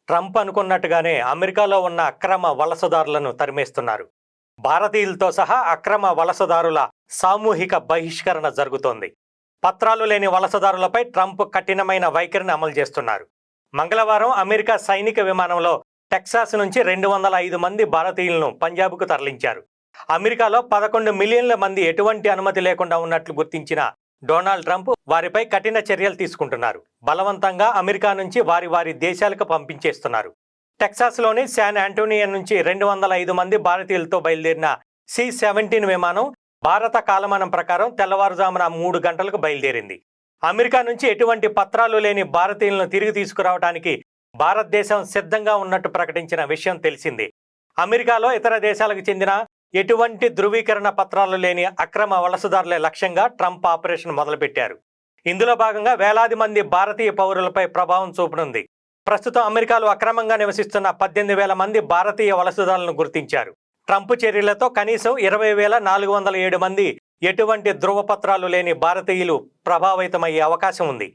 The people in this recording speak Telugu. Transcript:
ట్రంప్ అనుకున్నట్టుగానే అమెరికాలో ఉన్న అక్రమ వలసదారులను తరిమేస్తున్నారు. భారతీయులతో సహా అక్రమ వలసదారుల సామూహిక బహిష్కరణ జరుగుతోంది. పత్రాలు లేని వలసదారులపై ట్రంప్ కఠినమైన వైఖరిని అమలు చేస్తున్నారు. మంగళవారం అమెరికా సైనిక విమానంలో టెక్సాస్ నుంచి 205 మంది భారతీయులను పంజాబ్కు తరలించారు. అమెరికాలో 11 మిలియన్ల మంది ఎటువంటి అనుమతి లేకుండా ఉన్నట్లు గుర్తించిన డొనాల్డ్ ట్రంప్ వారిపై కఠిన చర్యలు తీసుకుంటున్నారు. బలవంతంగా అమెరికా నుంచి వారి వారి దేశాలకు పంపించేస్తున్నారు. టెక్సాస్లోని శాన్ ఆంటోనియో నుంచి 205 మంది భారతీయులతో బయలుదేరిన C-17 విమానం భారత కాలమానం ప్రకారం తెల్లవారుజామున 3 గంటలకు బయలుదేరింది. అమెరికా నుంచి ఎటువంటి పత్రాలు లేని భారతీయులను తిరిగి తీసుకురావడానికి భారతదేశం సిద్ధంగా ఉన్నట్టు ప్రకటించిన విషయం తెలిసిందే. అమెరికాలో ఇతర దేశాలకు చెందిన ఎటువంటి ధృవీకరణ పత్రాలు లేని అక్రమ వలసదారులే లక్ష్యంగా ట్రంప్ ఆపరేషన్ మొదలుపెట్టారు. ఇందులో భాగంగా వేలాది మంది భారతీయ పౌరులపై ప్రభావం చూపనుంది. ప్రస్తుతం అమెరికాలో అక్రమంగా నివసిస్తున్న 18,000 మంది భారతీయ వలసదారులను గుర్తించారు. ట్రంప్ చర్యలతో కనీసం 20,407 మంది ఎటువంటి ధృవపత్రాలు లేని భారతీయులు ప్రభావితమయ్యే అవకాశం ఉంది.